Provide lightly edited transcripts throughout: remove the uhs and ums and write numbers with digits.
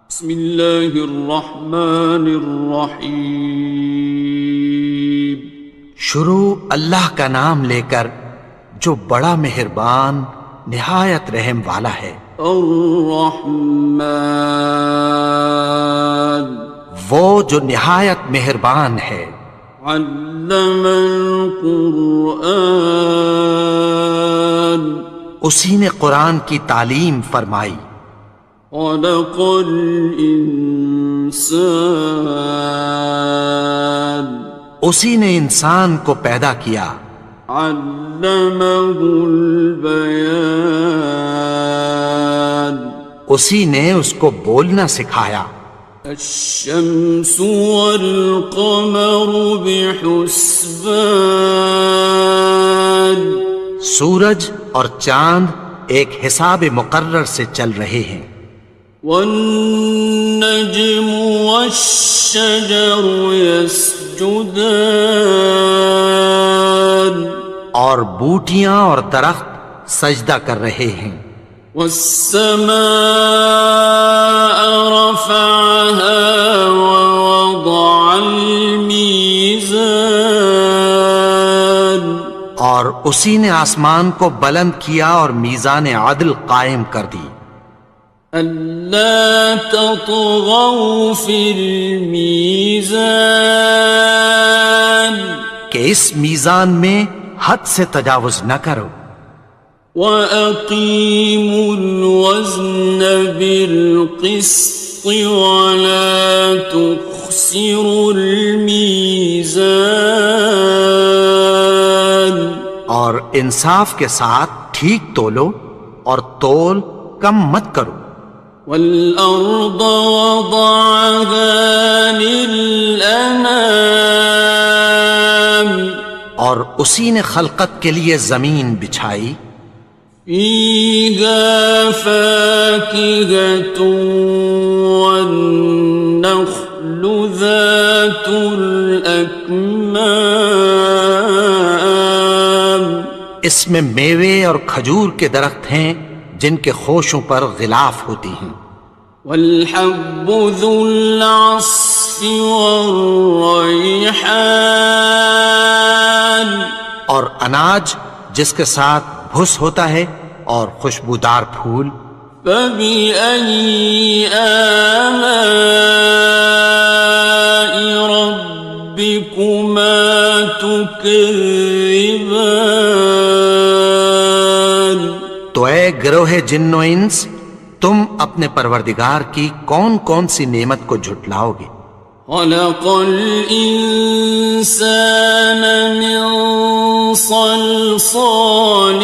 بسم اللہ الرحمن الرحیم۔ شروع اللہ کا نام لے کر جو بڑا مہربان نہایت رحم والا ہے۔ الرحمن، وہ جو نہایت مہربان ہے۔ علم القرآن، اسی نے قرآن کی تعلیم فرمائی۔ خلق الانسان، اسی نے انسان کو پیدا کیا۔ علمہ البیان، اسی نے اس کو بولنا سکھایا۔ الشمس والقمر بحسبان، سورج اور چاند ایک حساب مقرر سے چل رہے ہیں۔ والنجم والشجر يسجدان، اور بوٹیاں اور درخت سجدہ کر رہے ہیں۔ والسماء رفعها ووضع الميزان، اور اسی نے آسمان کو بلند کیا اور میزان عدل قائم کر دی۔ ألا تطغوا في الميزان، کہ اس میزان میں حد سے تجاوز نہ کرو۔ وَأَقِيمُوا الْوَزْنَ بِالْقِسْطِ وَلَا تُخْسِرُوا الْمِيزَانَ، اور انصاف کے ساتھ ٹھیک تولو اور تول کم مت کرو۔ وَالْأَرْضَ وَضَعَهَا لِلْأَنَامِ، اور اسی نے خلقت کے لیے زمین بچھائی۔ فِيهَا فَاكِهَةٌ وَالنَّخْلُ ذَاتُ الْأَكْمَامِ، اس میں میوے اور کھجور کے درخت ہیں جن کے خوشوں پر غلاف ہوتی ہیں۔ وَالْحَبُّ ذُو الْعَصْفِ وَالرَّيْحَانِ، اور اناج جس کے ساتھ بھس ہوتا ہے اور خوشبودار پھول۔ فَبِأَيِّ آلَاءِ رَبِّكُمَا تُكَذِّبَانِ، تو اے گروہ جن و انس، تم اپنے پروردگار کی کون کون سی نعمت کو جھٹلاؤ گے؟ خَلَقَ الْإِنسَانَ مِنْ صَلْصَالٍ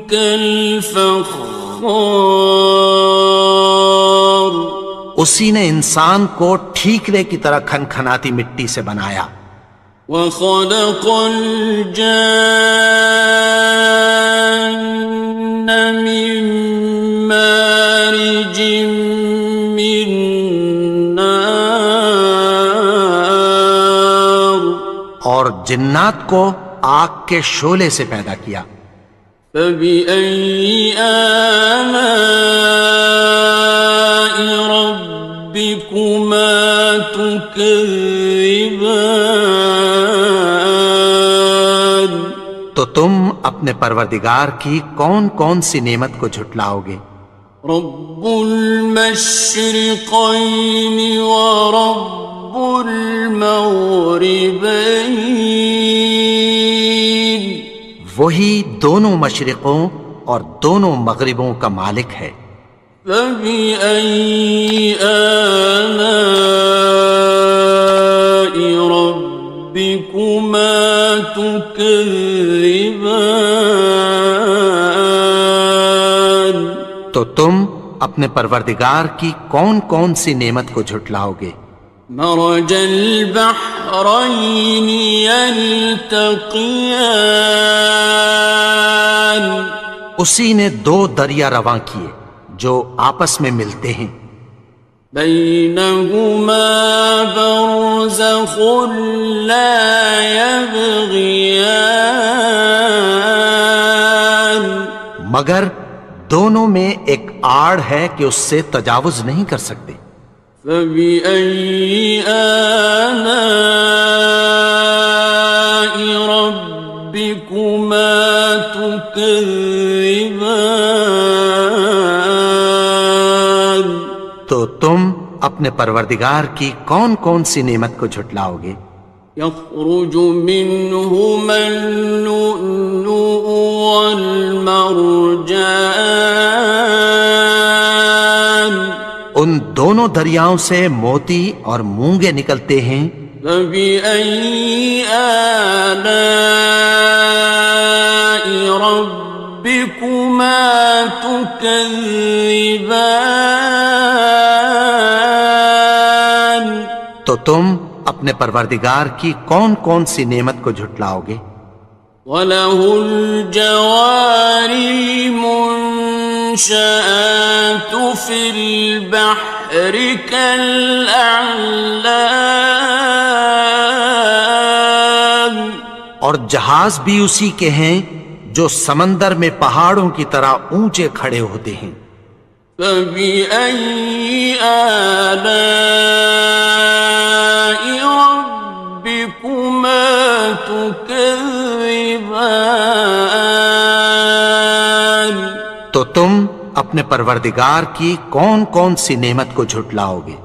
كَالْفَخَّارِ، اسی نے انسان کو ٹھیکرے کی طرح کھنکھناتی مٹی سے بنایا۔ وَخَلَقَ الْجَانَّ مِن مَّارِجٍ مِّن نَّارٍ، اور جنات کو آگ کے شعلے سے پیدا کیا۔ فَبِأَيِّ آلَاءِ رَبِّكُمَا تُكَذِّبَانِ، تو تم اپنے پروردگار کی کون کون سی نعمت کو جھٹلاؤ گے؟ رب المشرقین ورب المغربین، وہی دونوں مشرقوں اور دونوں مغربوں کا مالک ہے۔ فَبِأَيِّ آلَاءِ رَبِّكُمَا تُكَذِّبَانِ، تو تم اپنے پروردگار کی کون کون سی نعمت کو جھٹلاؤ گے؟ مرج البحرین یلتقیان، اسی نے دو دریا رواں کیے جو آپس میں ملتے ہیں۔ بینہما برزخ لا یبغیان، مگر دونوں میں ایک آڑ ہے کہ اس سے تجاوز نہیں کر سکتے۔ فبأي آلاء ربكما تكذبان؟ تو تم اپنے پروردگار کی کون کون سی نعمت کو جھٹلاؤ گے؟ يخرج منهما اللؤلؤ والمرجان، ان دونوں دریاؤں سے موتی اور مونگے نکلتے ہیں۔ فبأي آلاء ربكما تكذبان؟ تو تم اپنے پروردگار کی کون کون سی نعمت کو جھٹلاؤ گے؟ وَلَهُ الْجَوَارِ الْمُنشَآتُ فِي الْبَحْرِ كَالْأَعْلَامِ، اور جہاز بھی اسی کے ہیں جو سمندر میں پہاڑوں کی طرح اونچے کھڑے ہوتے ہیں۔ فَبِأَيِّ آلَاءِ رَبِّكُمَا تُكَذِّبَانِ؟ تو تم اپنے پروردگار کی کون کون سی نعمت کو جھٹلاؤ گے؟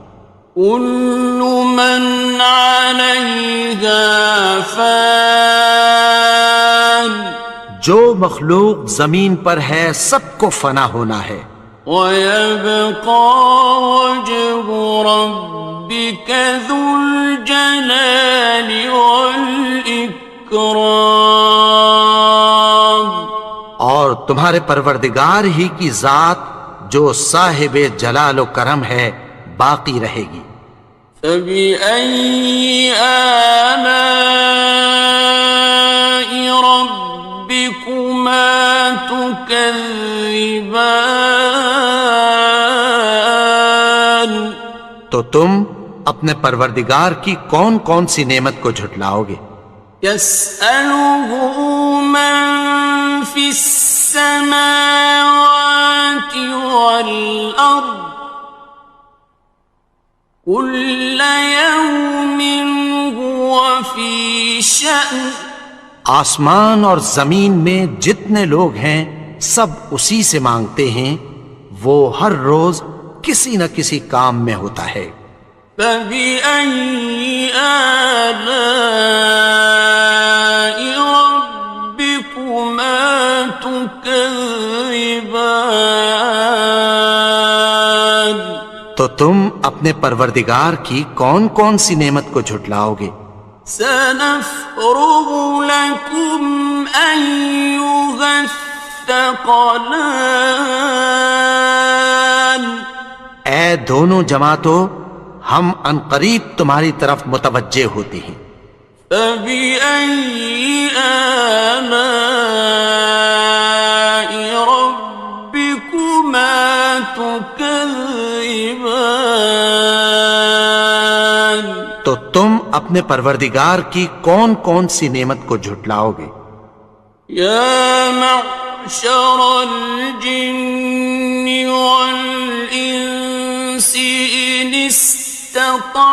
كُلُّ مَنْ عَلَيْهَا فَانٍ، جو مخلوق زمین پر ہے سب کو فنا ہونا ہے۔ وَيَبْقَى وَجْهُ رَبِّكَ ذُو الْجَلَالِ وَالْإِكْرَامِ، اور تمہارے پروردگار ہی کی ذات جو صاحب جلال و کرم ہے باقی رہے گی۔ فَبِأَيِّ آلَاءِ رَبِّكُمَا تُكَذِّبَانِ؟ تو تم اپنے پروردگار کی کون کون سی نعمت کو جھٹلاؤ گے؟ يَسْأَلُهُ مَن فِي السَّمَاوَاتِ وَالْأَرْضِ كُلَّ يَوْمٍ هُوَ فِي شَأْنٍ، آسمان اور زمین میں جتنے لوگ ہیں سب اسی سے مانگتے ہیں، وہ ہر روز کسی نہ کسی کام میں ہوتا ہے۔ فَبِأَيِّ آلَاءِ رَبِّكُمَا تُكَذِّبَانِ؟ تو تم اپنے پروردگار کی کون کون سی نعمت کو جھٹلاؤ گے؟ سَنَفْرُغُ لَكُمْ أَيُّهَ الثَّقَلَانِ، اے دونوں جماعتوں، ہم عنقریب تمہاری طرف متوجہ ہوتے ہیں۔ فَبِأَيِّ آلَاءِ رَبِّكُمَا تُكَذِّبَانِ؟ تو تم اپنے پروردگار کی کون کون سی نعمت کو جھٹلاؤ گے؟ يَا مَعْشَرَ الْجِنِّ وَالْإِنسِ إِنِ اسْتَطَعْتُمْ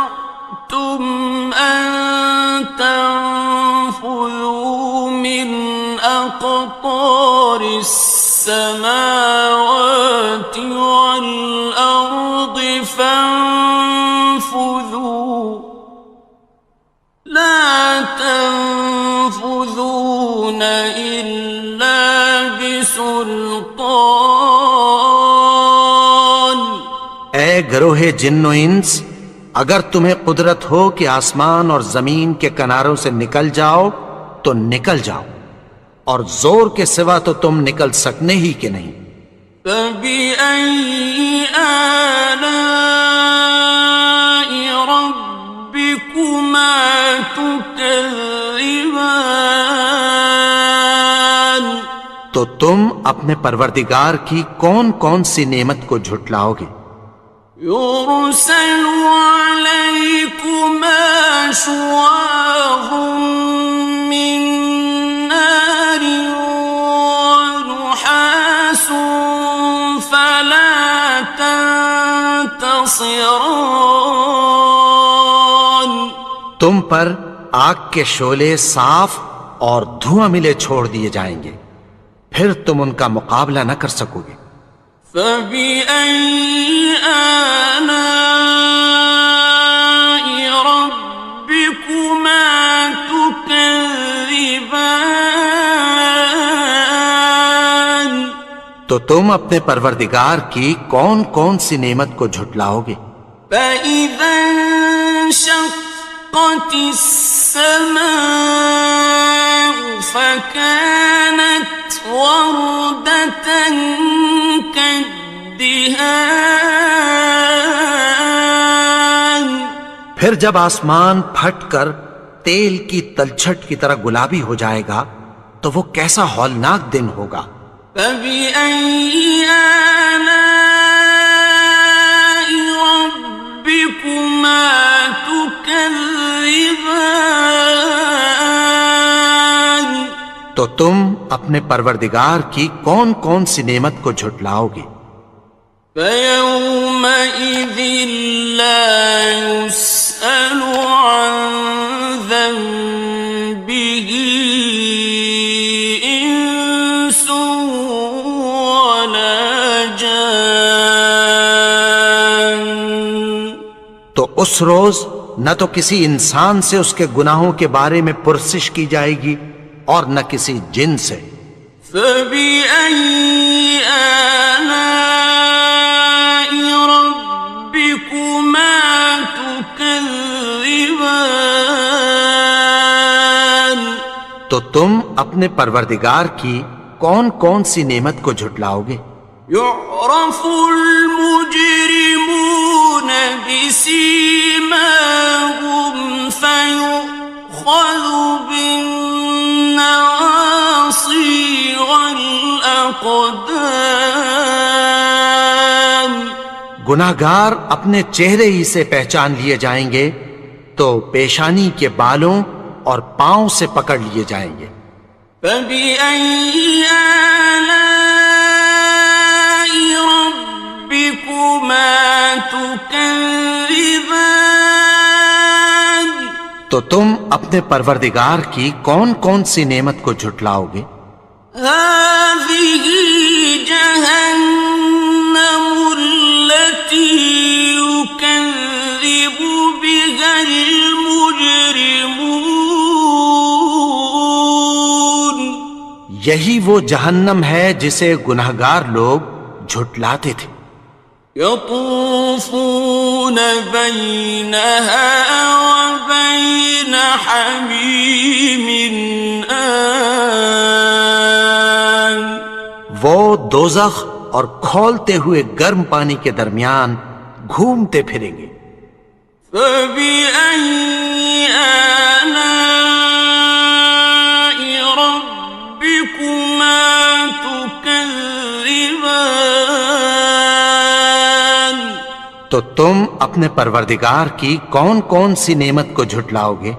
أَن تَنفُذُوا مِنْ أَقْطَارِ السَّمَاوَاتِ وَالْأَرْضِ فَانفُذُوا لَا تَنفُذُونَ إِلَّا بِسُلْطَانٍ۔ اے گروہ جن و انس، اگر تمہیں قدرت ہو کہ آسمان اور زمین کے کناروں سے نکل جاؤ تو نکل جاؤ، اور زور کے سوا تو تم نکل سکنے ہی کہ نہیں۔ فَبِأَيِّ آلَاءِ رَبِّكُمَا تُكَذِّبَانِ؟ تو تم اپنے پروردگار کی کون کون سی نعمت کو جھٹلاؤ گے؟ يُرْسَلُ عَلَيْكُمَا شُوَاظٌ مِّن نَّارٍ وَنُحَاسٌ خاصران. تم پر آگ کے شعلے صاف اور دھواں ملے چھوڑ دیے جائیں گے، پھر تم ان کا مقابلہ نہ کر سکو گے۔ فبأي آلاء ربكما تكذبان. تو تم اپنے پروردگار کی کون کون سی نعمت کو جھٹلاؤ گے؟ فإذا انشقت السماء فكانت وردة كالدهان. پھر جب آسمان پھٹ کر تیل کی تلچھٹ کی طرح گلابی ہو جائے گا تو وہ کیسا ہولناک دن ہوگا۔ فبأي آلاء ربكما تكذبان. تو تم اپنے پروردگار کی کون کون سی نعمت کو جھٹلاؤ گے؟ فيومئذ لا يسأل عن ذنبه إنس ولا جان. تو اس روز نہ تو کسی انسان سے اس کے گناہوں کے بارے میں پرسش کی جائے گی اور نہ کسی جن سے۔ فبأي آلاء ربكما تكذبان. تو تم اپنے پروردگار کی کون کون سی نعمت کو جھٹلاؤ گے؟ يعرف المجرمون بسيماهم فيؤخذ بالنواصي والأقدام. گناہگار اپنے چہرے ہی سے پہچان لیے جائیں گے تو پیشانی کے بالوں اور پاؤں سے پکڑ لیے جائیں گے۔ فبأي آلاء ربكما تكذبان. تو تم اپنے پروردگار کی کون کون سی نعمت کو جھٹلاؤ گے؟ هذه جهنم التي يكذب بها المجرمون. یہی وہ جہنم ہے جسے گناہگار لوگ جھٹلاتے تھے۔ يطوفون بينها وبين حميم آن. وہ دوزخ اور کھولتے ہوئے گرم پانی کے درمیان گھومتے پھریں گے۔ فبأي آلاء ربكما تكذبان. تو تم اپنے پروردگار کی کون کون سی نعمت کو جھٹلاؤ گے؟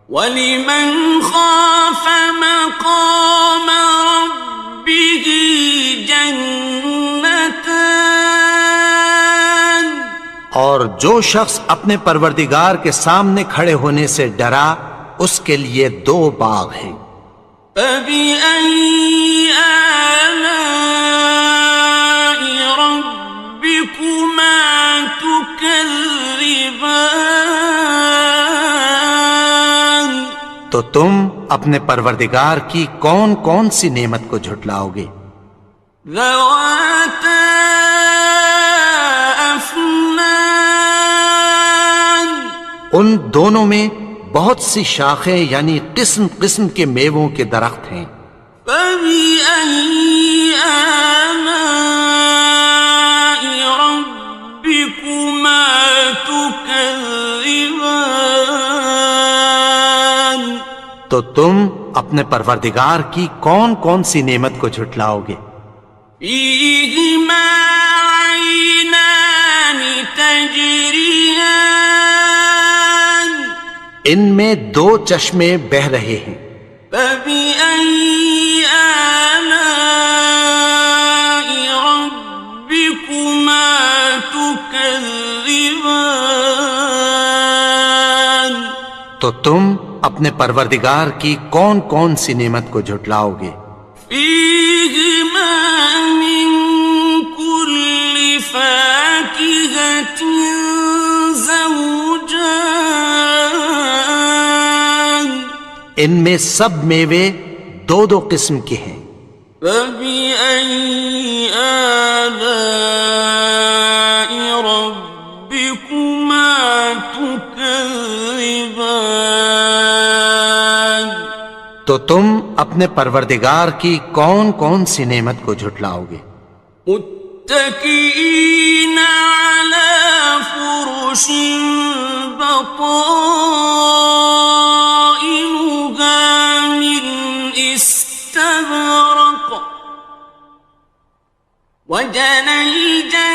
وَلِمَنْ خَافَ مَقَامَ رَبِّهِ جَنَّتَانِ. اور جو شخص اپنے پروردگار کے سامنے کھڑے ہونے سے ڈرا اس کے لیے دو باغ ہیں۔ فَبِأَيِّ آلَاءِ رَبِّكُمَا تُكَذِّبَانِ. تو تم اپنے پروردگار کی کون کون سی نعمت کو جھٹلاؤ گے؟ ذَوَاتَا أَفْنَانٍ. ان دونوں میں بہت سی شاخیں یعنی قسم قسم کے میووں کے درخت ہیں۔ فَبِأَيِّ آلَاءِ رَبِّكُمَا تُكَذِّبَانِ. تو تم اپنے پروردگار کی کون کون سی نعمت کو جھٹلاؤ گے؟ فِيهِمَا عَيْنَانِ تَجْرِيَانِ. ان میں دو چشمے بہہ رہے ہیں۔ فَبِأَيِّ آلَاءِ رَبِّكُمَا تُكَذِّبَانِ. تكذبان تو تم اپنے پروردگار کی کون کون سی نعمت کو جھٹلاؤ گے؟ فيهما من كل فاكهة زوجان ان میں سب میوے دو دو قسم کے ہیں۔ فبأي آلاء ربكما تكذبان تو تم اپنے پروردگار کی کون کون سی نعمت کو جھٹلاؤ گے؟ متكئين على فرش بطائنها من استبرق وجنى الجنتين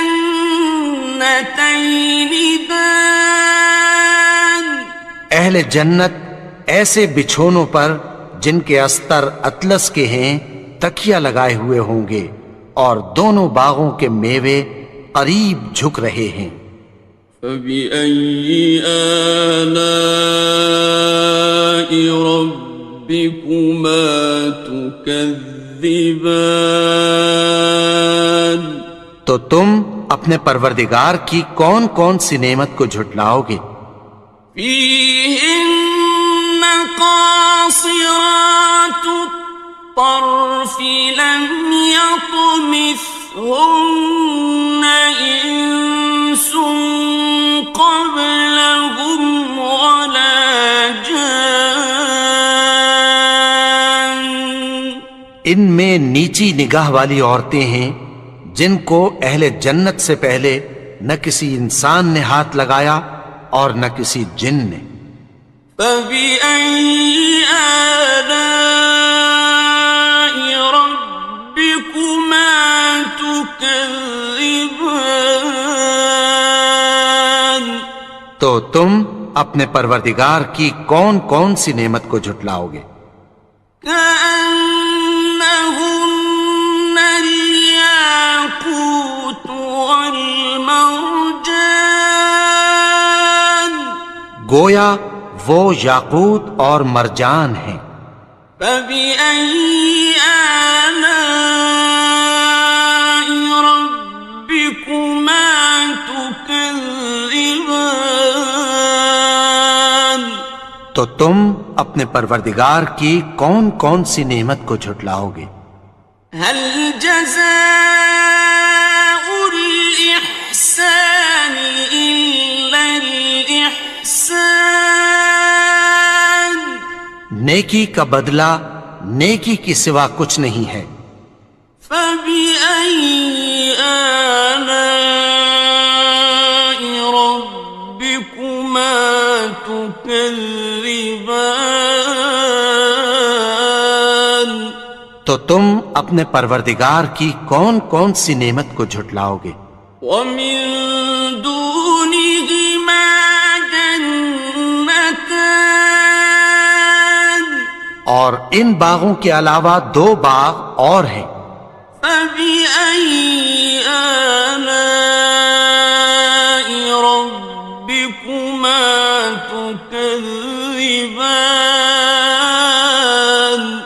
دان اہل جنت ایسے بچھونوں پر جن کے استر اطلس کے ہیں تکیہ لگائے ہوئے ہوں گے اور دونوں باغوں کے میوے قریب جھک رہے ہیں۔ فبأي آلاء ربكما تكذبان تو تم اپنے پروردگار کی کون کون سی نعمت کو جھٹلاؤ گے؟ فيهن قاصرات الطرف لم يطمثهن إنس قبلهم ولا جان ان میں نیچی نگاہ والی عورتیں ہیں جن کو اہل جنت سے پہلے نہ کسی انسان نے ہاتھ لگایا اور نہ کسی جن نے۔ فبأي آلاء ربكما تكذبان تو تم اپنے پروردگار کی کون کون سی نعمت کو جھٹلاؤ گے؟ كأنهن الياقوت والمرجان گویا وہ یاقوت اور مرجان ہیں۔ فبأي آلاء ربكما تكذبان تو تم اپنے پروردگار کی کون کون سی نعمت کو جھٹلاؤ گے؟ هل جزاء الإحسان إلا الإحسان نیکی کا بدلہ نیکی کی سوا کچھ نہیں ہے۔ فبأي آلاء ربكما تكذبان تو تم اپنے پروردگار کی کون کون سی نعمت کو جھٹلاؤ گے؟ ومن دونهما جنتان اور ان باغوں کے علاوہ دو باغ اور ہیں۔ فبأي آلاء ربكما تكذبان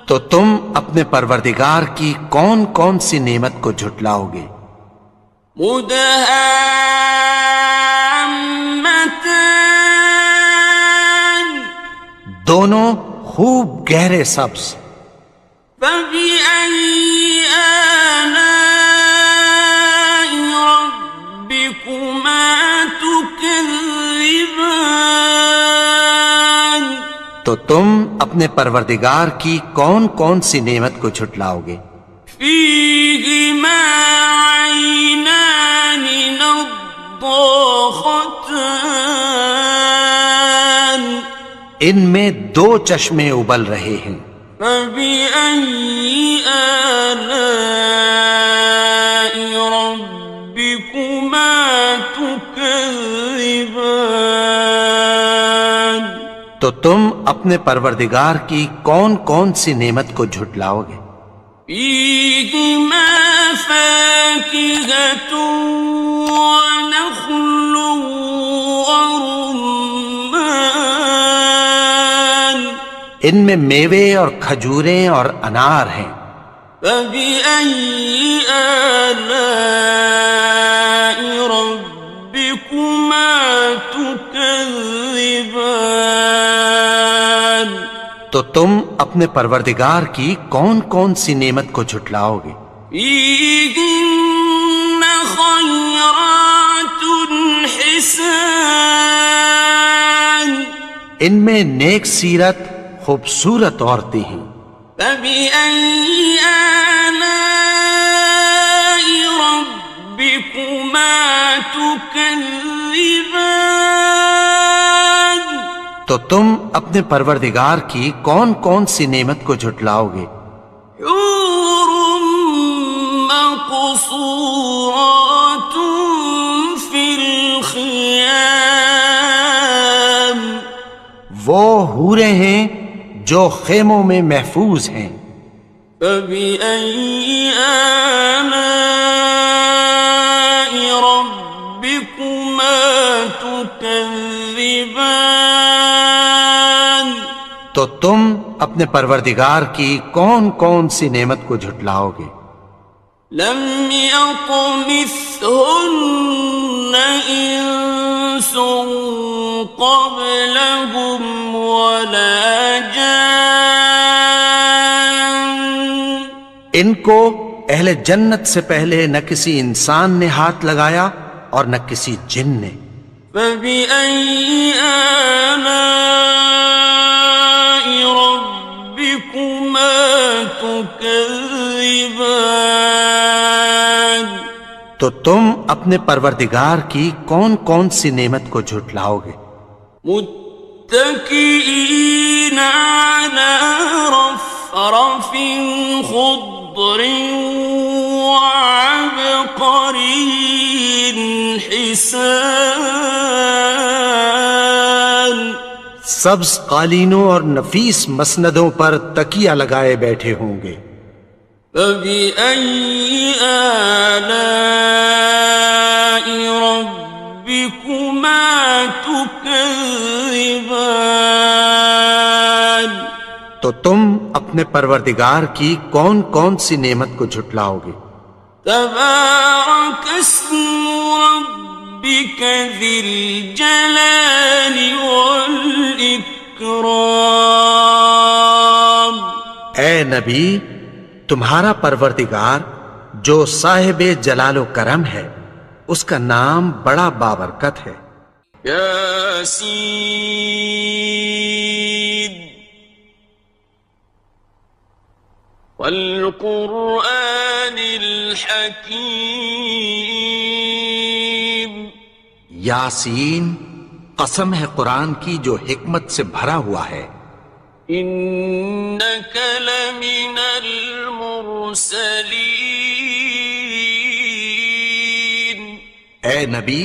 تو تم اپنے پروردگار کی کون کون سی نعمت کو جھٹلاؤ گے؟ مدهامتان دونوں خوب گہرے سبز۔ فبأي آلاء ربكما تكذبان تو تم اپنے پروردگار کی کون کون سی نعمت کو جھٹلاؤ گے؟ فيهما عينان نضاختان ان میں دو چشمے ابل رہے ہیں۔ فبأي آلاء ربكما تكذبان تو تم اپنے پروردگار کی کون کون سی نعمت کو جھٹلاؤ گے؟ فيهما فاكهة ونخل ورمان ان میں میوے اور کھجوریں اور انار ہیں. فبأي آلاء ربكما تكذبان تو تم اپنے پروردگار کی کون کون سی نعمت کو جھٹلاؤ گے؟ فيهن خيرات حسان ان میں نیک سیرت خوبصورت عورتیں ہیں. فبأي آلاء ربكما تكذبان تو تم اپنے پروردگار کی کون کون سی نعمت کو جھٹلاؤ گے؟ حور مقصورات في الخيام وہ حوریں ہیں جو خیموں میں محفوظ ہیں. فبأي آلاء ربكما تكذبان تو تم اپنے پروردگار کی کون کون سی نعمت کو جھٹلاؤ گے؟ لم يطمثهن إنس قبلهم ولا جان ان کو اہل جنت سے پہلے نہ کسی انسان نے ہاتھ لگایا اور نہ کسی جن نے. فبأي آلاء ربكما تكذبان تو تم اپنے پروردگار کی کون کون سی نعمت کو جھٹلاؤ گے؟ متكئين على رفرف خضر وعبقري حسان سبز قالینوں اور نفیس مسندوں پر تکیہ لگائے بیٹھے ہوں گے. فبأي آلاء ربكما تكذبان تو تم اپنے پروردگار کی کون کون سی نعمت کو جھٹلاؤ گے؟ تبارك اسم ربك ذي الجلال والإكرام اے نبی، تمہارا پروردگار جو صاحب جلال و کرم ہے اس کا نام بڑا بابرکت ہے. ياسين والقرآن الحكيم یاسین، قسم ہے قرآن کی جو حکمت سے بھرا ہوا ہے. إنك لمن المرسلين اے نبی،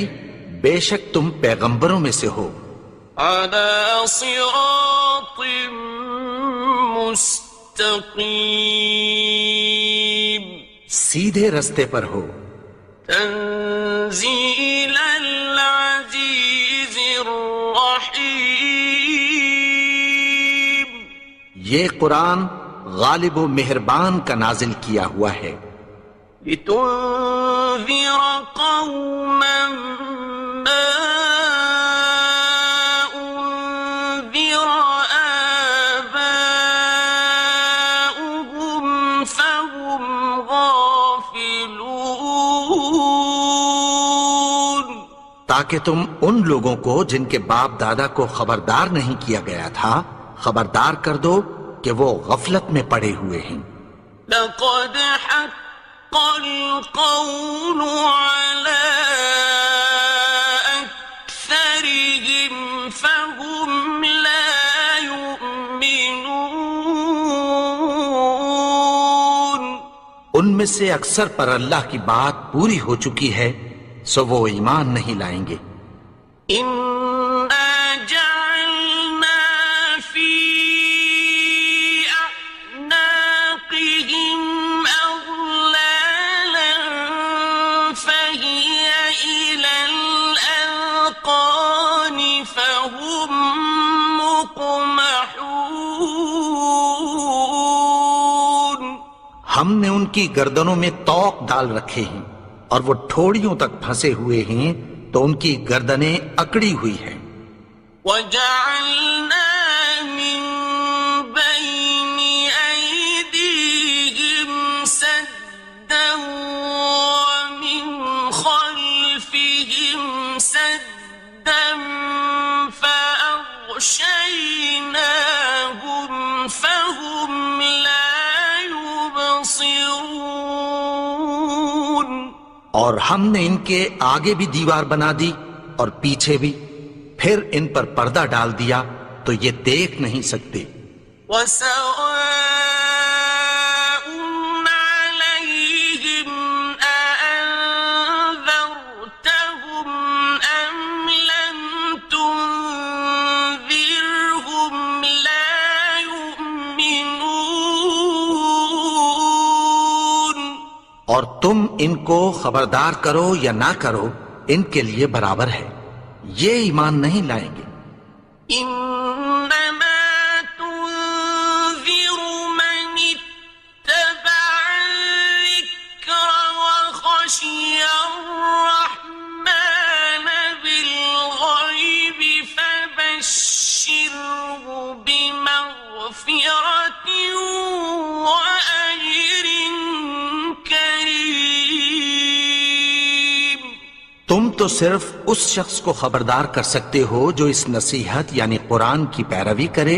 بے شک تم پیغمبروں میں سے ہو. على صراط مستقيم سیدھے رستے پر ہو. تنزيل العزيز الرحيم یہ قرآن غالب و مہربان کا نازل کیا ہوا ہے. لتنذر قوما ما أنذر آباؤهم فهم غافلون تاکہ تم ان لوگوں کو جن کے باپ دادا کو خبردار نہیں کیا گیا تھا خبردار کر دو کہ وہ غفلت میں پڑے ہوئے ہیں. لقد حق القول على أكثرهم فهم لا يؤمنون ان میں سے اکثر پر اللہ کی بات پوری ہو چکی ہے سو وہ ایمان نہیں لائیں گے. إنا جعلنا في أعناقهم أغلالا کی گردنوں میں توق ڈال رکھے ہیں اور وہ ٹھوڑیوں تک پھنسے ہوئے ہیں تو ان کی گردنیں اکڑی ہوئی ہیں. وَجَعَلْنَا مِن بَيْنِ أَيْدِيهِمْ سَدًّا وَمِنْ خَلْفِهِمْ سَدًّا فَأَغْشَيْنَاهُمْ فَهُمْ لَا يُبْصِرُونَ. اور ہم نے ان کے آگے بھی دیوار بنا دی اور پیچھے بھی، پھر ان پر پردہ ڈال دیا تو یہ دیکھ نہیں سکتے. وَسَوَاءٌ عَلَيْهِمْ أَأَنذَرْتَهُمْ أَمْ لَمْ تُنذِرْهُمْ لَا يُؤْمِنُونَ. اور تم ان کو خبردار کرو یا نہ کرو ان کے لیے برابر ہے، یہ ایمان نہیں لائیں گے. إنما تنذر من اتبع الذكر وخشي الرحمن بالغيب فبشره بمغفرة وأجر كريم. تم تو صرف اس شخص کو خبردار کر سکتے ہو جو اس نصیحت یعنی قرآن کی پیروی کرے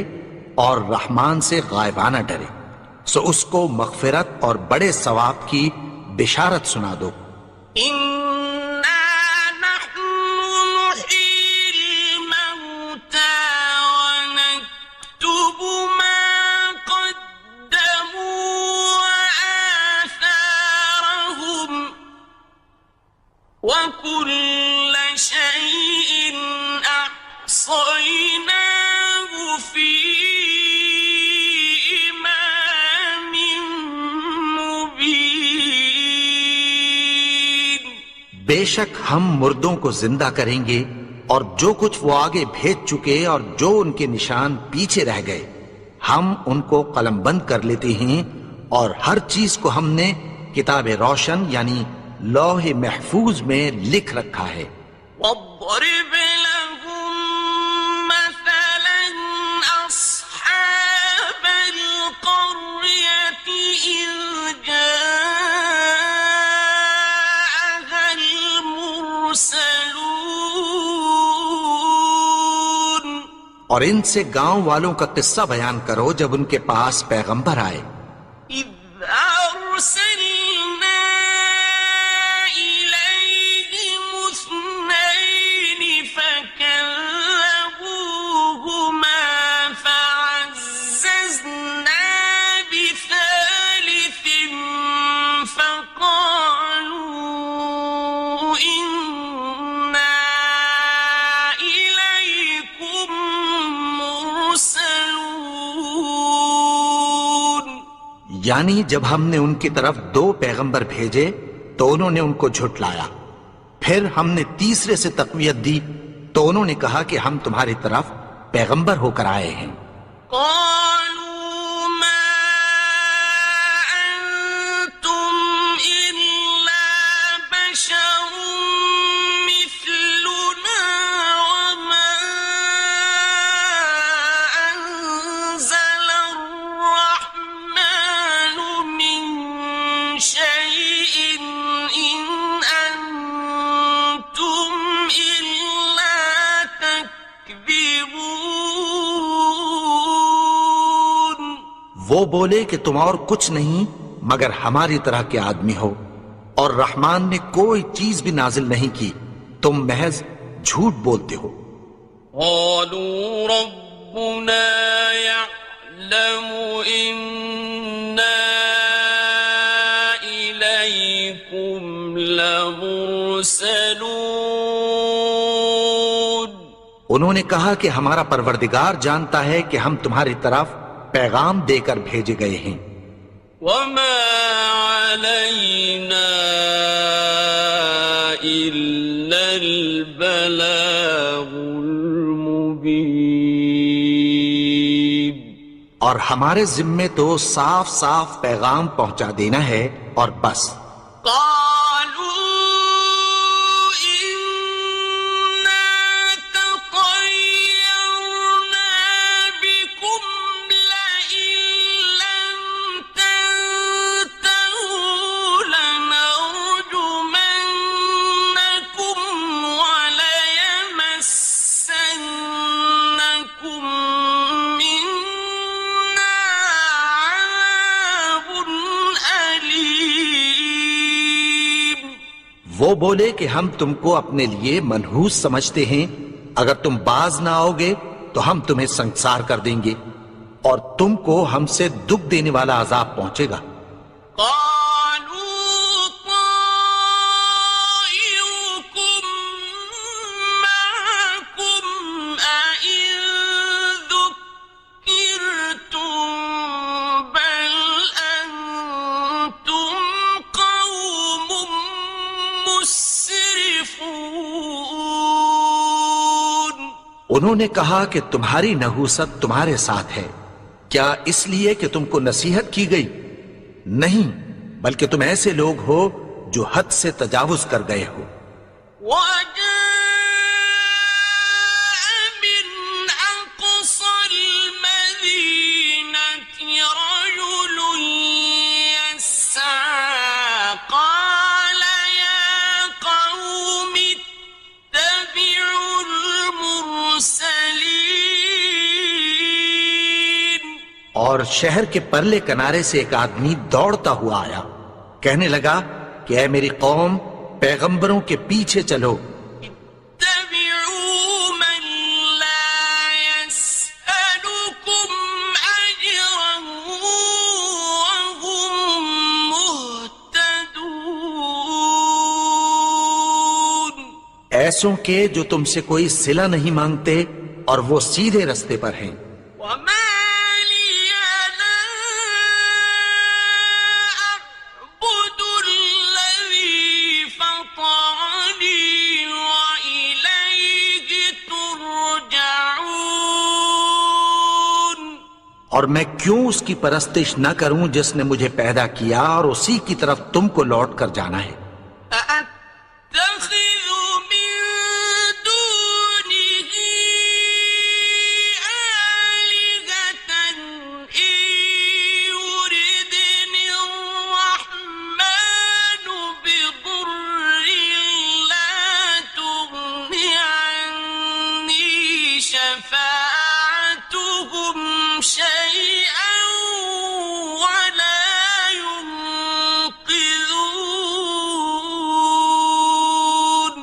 اور رحمان سے غائبانہ ڈرے، سو اس کو مغفرت اور بڑے ثواب کی بشارت سنا دو. إنا نحن نحيي الموتى ونكتب ما قدموا وآثارهم وكل شيء أحصيناه في إمام مبين. بے شک ہم مردوں کو زندہ کریں گے اور جو کچھ وہ آگے بھیج چکے اور جو ان کے نشان پیچھے رہ گئے ہم ان کو قلم بند کر لیتے ہیں، اور ہر چیز کو ہم نے کتاب روشن یعنی لوح محفوظ میں لکھ رکھا ہے. واضرب لهم مثلا أصحاب القرية إذ جاءها المرسلون. اور ان سے گاؤں والوں کا قصہ بیان کرو جب ان کے پاس پیغمبر آئے. إذ أرسلنا إليهم اثنين فكذبوهما فعززنا بثالث فقالوا إنا إليكم مرسلون. یعنی جب ہم نے ان کی طرف 2 پیغمبر بھیجے تو انہوں نے ان کو جھٹلایا، پھر ہم نے تیسرے سے تقویت دی تو انہوں نے کہا کہ ہم تمہاری طرف پیغمبر ہو کر آئے ہیں. قالوا ما أنتم إلا بشر مثلنا وما أنزل الرحمن من شيء إن أنتم إلا تكذبون. وہ بولے کہ تم اور کچھ نہیں مگر ہماری طرح کے آدمی ہو، اور رحمان نے کوئی چیز بھی نازل نہیں کی، تم محض جھوٹ بولتے ہو. قالوا ربنا يعلم إنا إليكم لمرسلون. انہوں نے کہا کہ ہمارا پروردگار جانتا ہے کہ ہم تمہاری طرف پیغام دے کر بھیجے گئے ہیں. وما علينا إلا البلاغ المبين. اور ہمارے ذمے تو صاف صاف پیغام پہنچا دینا ہے اور بس. قالوا إنا تطيرنا بكم لئن لم تنتهوا لنرجمنكم وليمسنكم منا عذاب أليم. وہ بولے کہ ہم تم کو اپنے لیے منحوس سمجھتے ہیں، اگر تم باز نہ آؤ گے تو ہم تمہیں سنسار کر دیں گے اور تم کو ہم سے دکھ دینے والا عذاب پہنچے گا. قالوا طائركم معكم أئن ذكرتم بل أنتم قوم مسرفون. انہوں نے کہا کہ تمہاری نحوست تمہارے ساتھ ہے، کیا اس لیے کہ تم کو نصیحت کی گئی؟ نہیں، بلکہ تم ایسے لوگ ہو جو حد سے تجاوز کر گئے ہو. وجاء من أقصى المدينة رجل يسعى قال يا قوم اتبعوا المرسلين. اور شہر کے پرلے کنارے سے ایک آدمی دوڑتا ہوا آیا، کہنے لگا کہ اے میری قوم، پیغمبروں کے پیچھے چلو. اتبعوا من لا يسألكم أجرا وهم مهتدون. ایسوں کے جو تم سے کوئی صلہ نہیں مانگتے اور وہ سیدھے رستے پر ہیں. وما لي لا أعبد الذي فطرني وإليه ترجعون. اور میں کیوں اس کی پرستش نہ کروں جس نے مجھے پیدا کیا اور اسی کی طرف تم کو لوٹ کر جانا ہے. أأتخذ من دونه آلهة إن يردني الرحمن بضر لا تغن عني شفاعتهم شيئا ولا ينقذون.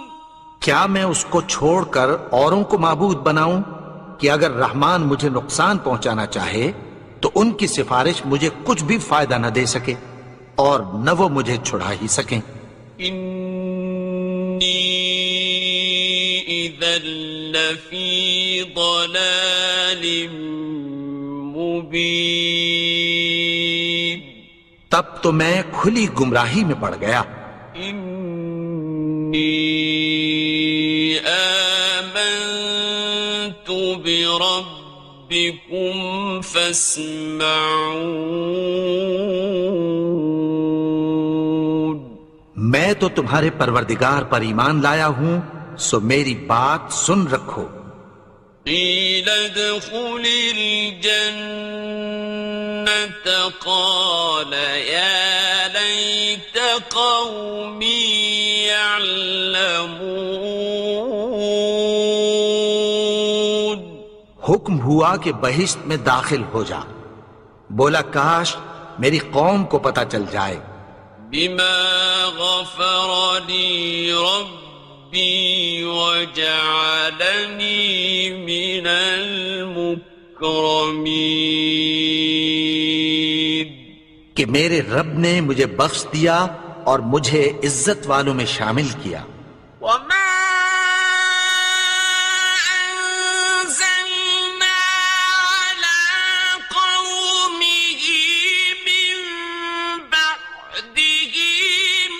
کیا میں اس کو چھوڑ کر اوروں کو معبود بناؤں کہ اگر رحمان مجھے نقصان پہنچانا چاہے تو ان کی سفارش مجھے کچھ بھی فائدہ نہ دے سکے اور نہ وہ مجھے چھڑا ہی سکیں. إني إذا لفي ضلال مبين. تب تو میں کھلی گمراہی میں پڑ گیا. إني آمنت بربكم فاسمعون. میں تو تمہارے پروردگار پر ایمان لایا ہوں، سو میری بات سن رکھو. قيل ادخل الجنة قال يا ليت قومي يعلمون. حکم ہوا کہ بہشت میں داخل ہو جا. بولا کاش میری قوم کو پتہ چل جائے. بما غفر لي ربي وجعلني من المكرمين. کہ میرے رب نے مجھے بخش دیا اور مجھے عزت والوں میں شامل کیا. وما أنزلنا على قومه من بعده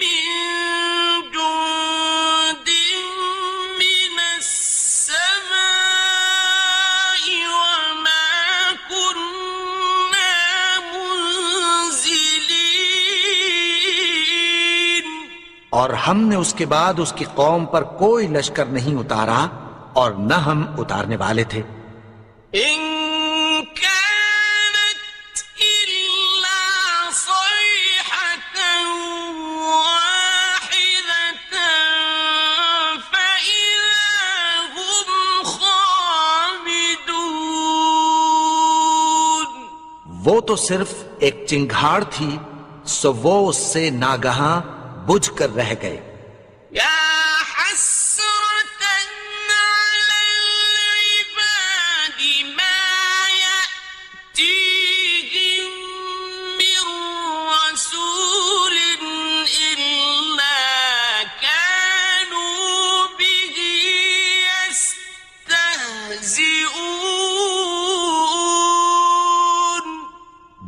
من جند من السماء وما كنا اور ہم نے اس کے بعد اس کی قوم پر کوئی لشکر نہیں اتارا اور نہ ہم اتارنے والے تھے. إن كانت إلا صيحة واحدة فإذا هم خامدون. وہ تو صرف ایک چنگھاڑ تھی، سو وہ اس سے ناگہاں بجھ کر رہ گئے. يا حسرة على العباد ما يأتيهم من رسول إلا كانوا به يستهزئون.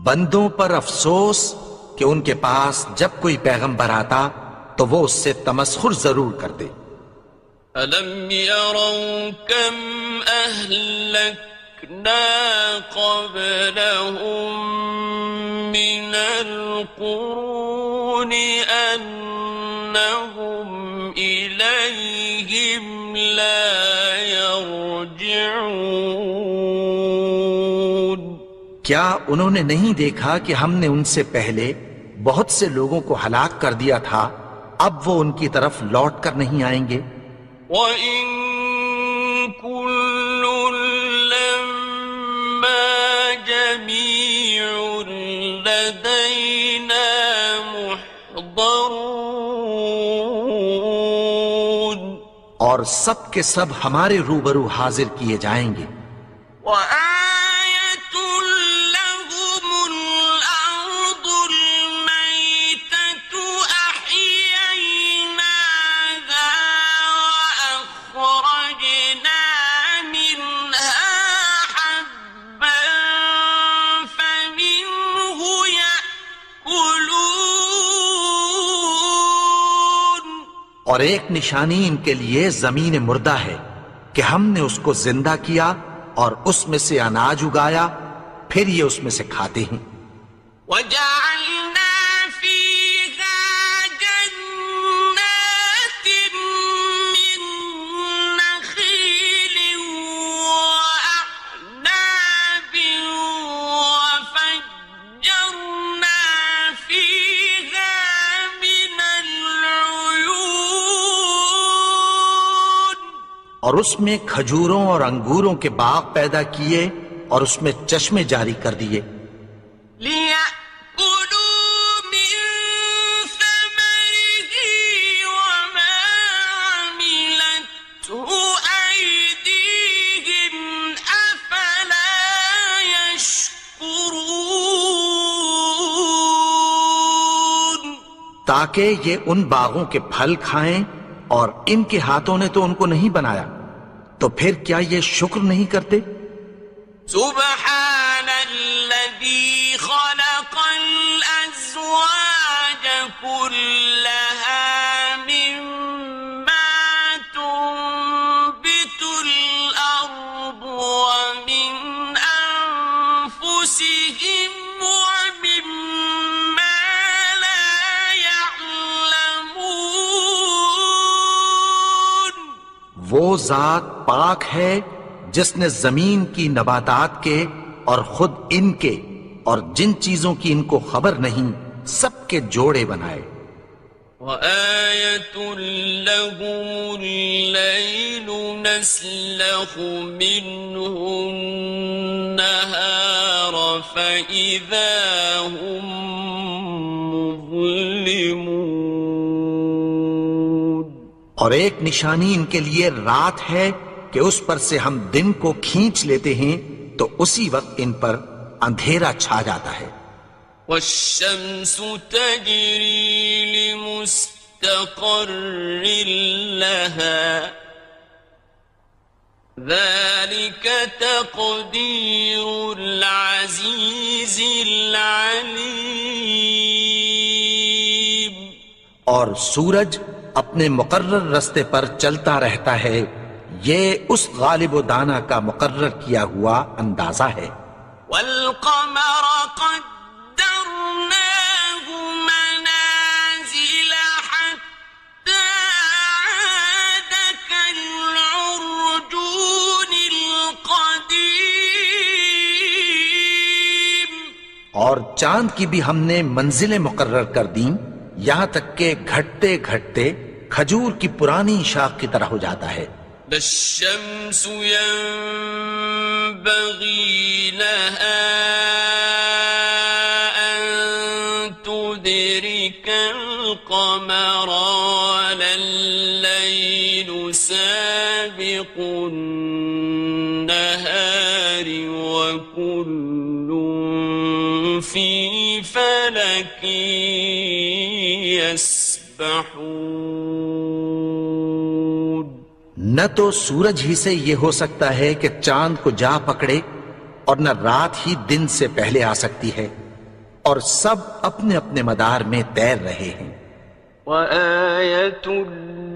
بندوں پر افسوس کہ ان کے پاس جب کوئی پیغمبر آتا تو وہ اس سے تمسخر ضرور کرتے. أَلَمْ يَرَوْا كَمْ أَهْلَكْنَا قَبْلَهُمْ مِنَ الْقُرُونِ أَنَّهُمْ إِلَيْهِمْ لَا يَرْجِعُونَ. کیا انہوں نے نہیں دیکھا کہ ہم نے ان سے پہلے بہت سے لوگوں کو ہلاک کر دیا تھا، اب وہ ان کی طرف لوٹ کر نہیں آئیں گے. وَإِن كُلٌّ لَّمَّا جَمِيعٌ لَّدَيْنَا مُحْضَرُونَ. اور سب کے سب ہمارے روبرو حاضر کیے جائیں گے. وَآيَةٌ لَّهُمُ الْأَرْضُ الْمَيْتَةُ أَحْيَيْنَاهَا وَأَخْرَجْنَا مِنْهَا حَبًّا فَمِنْهُ يَأْكُلُونَ. اور ایک نشانی ان کے لیے زمین مردہ ہے کہ ہم نے اس کو زندہ کیا اور اس میں سے اناج اگایا، پھر یہ اس میں سے کھاتے ہیں. وَجَعَلْنَا فِيهَا جَنَّاتٍ مِّن نَّخِيلٍ وَأَعْنَابٍ وَفَجَّرْنَا فِيهَا مِنَ الْعُيُونِ. اور اس میں کھجوروں اور انگوروں کے باغ پیدا کیے اور اس میں چشمے جاری کر دیے. لِيَأْكُلُوا مِن ثَمَرِهِ وَمَا عَمِلَتْهُ أَيْدِيهِمْ أَفَلَا يَشْكُرُونَ. تاکہ یہ ان باغوں کے پھل کھائیں، اور ان کے ہاتھوں نے تو ان کو نہیں بنایا، تو پھر کیا یہ شکر نہیں کرتے؟ سبحان الذي خلق الأزواج كلها مما تنبت الأرض ومن أنفسهم ومما لا يعلمون. وہ ذات پاک ہے جس نے زمین کی نباتات کے اور خود ان کے اور جن چیزوں کی ان کو خبر نہیں سب کے جوڑے بنائے. وَآيَةٌ لَّهُمُ اللَّيْلُ نَسْلَخُ مِنْهُ النَّهَارَ فَإِذَا هُم مُظْلِمُونَ. اور ایک نشانی ان کے لیے رات ہے کہ اس پر سے ہم دن کو کھینچ لیتے ہیں تو اسی وقت ان پر اندھیرا چھا جاتا ہے. وَالشَّمْسُ تَجْرِي لِمُسْتَقَرٍّ لَهَا ذَلِكَ تَقْدِيرُ الْعَزِيزِ الْعَلِيمِ. اور سورج اپنے مقرر رستے پر چلتا رہتا ہے، یہ اس غالب و دانا کا مقرر کیا ہوا اندازہ ہے. وَالْقَمَرَ قَدَّرْنَاهُ مَنَازِلَ حَتَّى اور چاند کی بھی ہم نے منزلیں مقرر کر دیں، یہاں تک کہ گھٹتے گھٹتے کھجور کی پرانی شاخ کی طرح ہو جاتا ہے۔ لا الشمس ينبغي لها أن تدرك القمر ولا الليل سابق النهار وكل في فلك يسبحون۔ نہ تو سورج ہی سے یہ ہو سکتا ہے کہ چاند کو جا پکڑے، اور نہ رات ہی دن سے پہلے آ سکتی ہے، اور سب اپنے اپنے مدار میں تیر رہے ہیں۔ وَآيَةٌ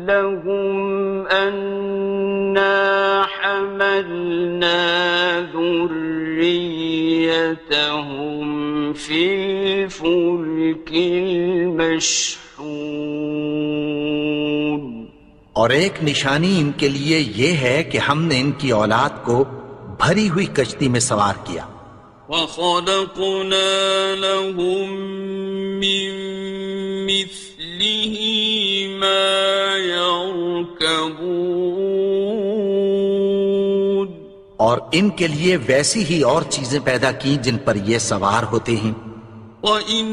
لَهُمْ أَنَّا حَمَلْنَا ذُرِّيَّتَهُمْ فِي الْفُلْكِ الْمَشْحُونِ۔ اور ایک نشانی ان کے لیے یہ ہے کہ ہم نے ان کی اولاد کو بھری ہوئی کشتی میں سوار کیا۔ وَخَلَقْنَا لَهُم مِّن مِّثْلِهِ مَا يَرْكَبُونَ۔ اور ان کے لیے ویسی ہی اور چیزیں پیدا کی جن پر یہ سوار ہوتے ہیں۔ وَإِن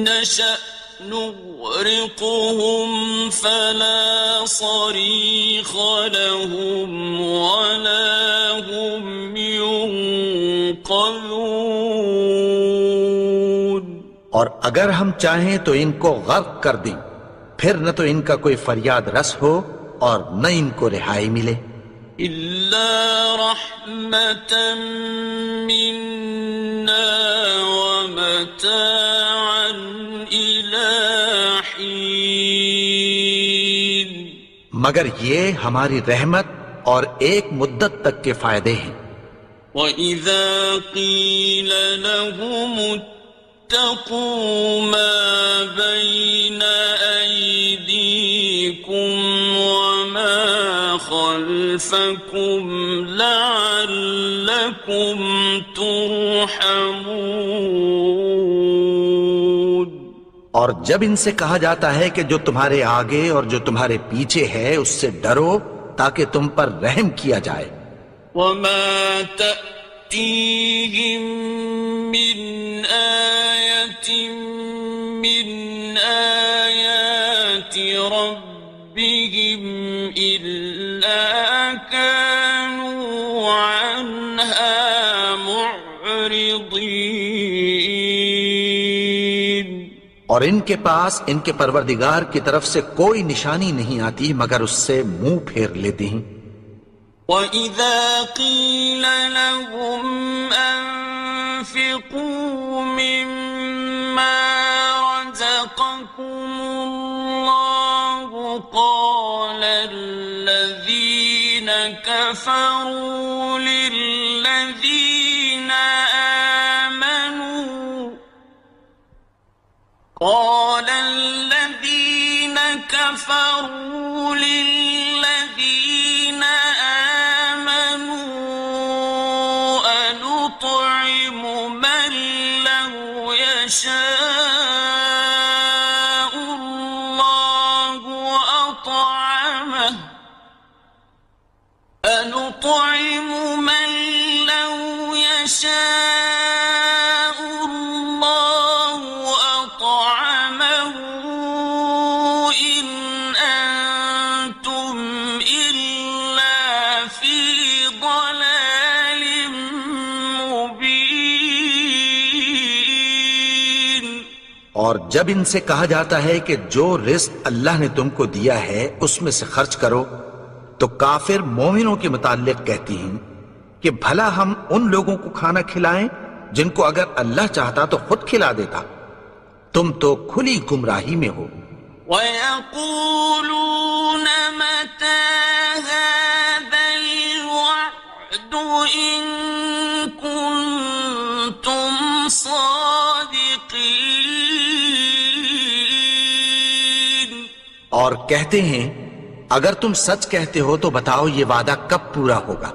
نَّشَأْ نُغْرِقْهُمْ فَلَا صَرِيخَ لَهُمْ وَلَا هُمْ يُنقَذُونَ۔ اور اگر ہم چاہیں تو ان کو غرق کر دیں، پھر نہ تو ان کا کوئی فریاد رس ہو اور نہ ان کو رہائی ملے۔ إِلَّا رَحْمَةً مِّنَّا وَمَتَاعًا إِلَىٰ حِينٍ۔ مگر یہ ہماری رحمت اور ایک مدت تک کے فائدے ہیں۔ وَإِذَا قِيلَ لَهُمُ اتَّقُوا مَا بَيْنَ أَيْدِيكُمْ وَمَا خَلْفَكُمْ لَعَلَّكُمْ تُرْحَمُونَ۔ اور جب ان سے کہا جاتا ہے کہ جو تمہارے آگے اور جو تمہارے پیچھے ہے اس سے ڈرو تاکہ تم پر رحم کیا جائے۔ وَمَا تَأْتِيهِم مِّنْ آيَةٍ مِّنْ آيَاتِ رَبِّهِمْ إِلَّا كَانُوا عَنْهَا مُعْرِضِينَ۔ اور ان کے پاس ان کے پروردگار کی طرف سے کوئی نشانی نہیں آتی مگر اس سے منہ پھیر لیتے ہیں۔ وَإِذَا قِيلَ لَهُمْ أَنفِقُوا مِمَّا رَزَقَكُمُ اللَّهُ قَالَ الَّذِينَ كَفَرُوا لِلَّذِينَ آمَنُوا أَنُطْعِمُ مَن لَّوْ يَشَاءُ اللَّهُ أَطْعَمَهُ أَنُطْعِمُ مَن لَّوْ يَشَاءُ اللَّهُ أَطْعَمَهُ إِنْ أَنتُمْ إِلَّا فِي ضَلَالٍ مُّبِينٍ۔ اور جب ان سے کہا جاتا ہے کہ جو رزق اللہ نے تم کو دیا ہے اس میں سے خرچ کرو، تو کافر مومنوں کے متعلق کہتی ہیں کہ بھلا ہم ان لوگوں کو کھانا کھلائیں جن کو اگر اللہ چاہتا تو خود کھلا دیتا۔ تم تو کھلی گمراہی میں ہو۔ وَيَقُولُونَ مَتَىٰ هَٰذَا الْوَعْدُ إِن كُنتُمْ صَادِقِينَ۔ اور کہتے ہیں اگر تم سچ کہتے ہو تو بتاؤ یہ وعدہ کب پورا ہوگا۔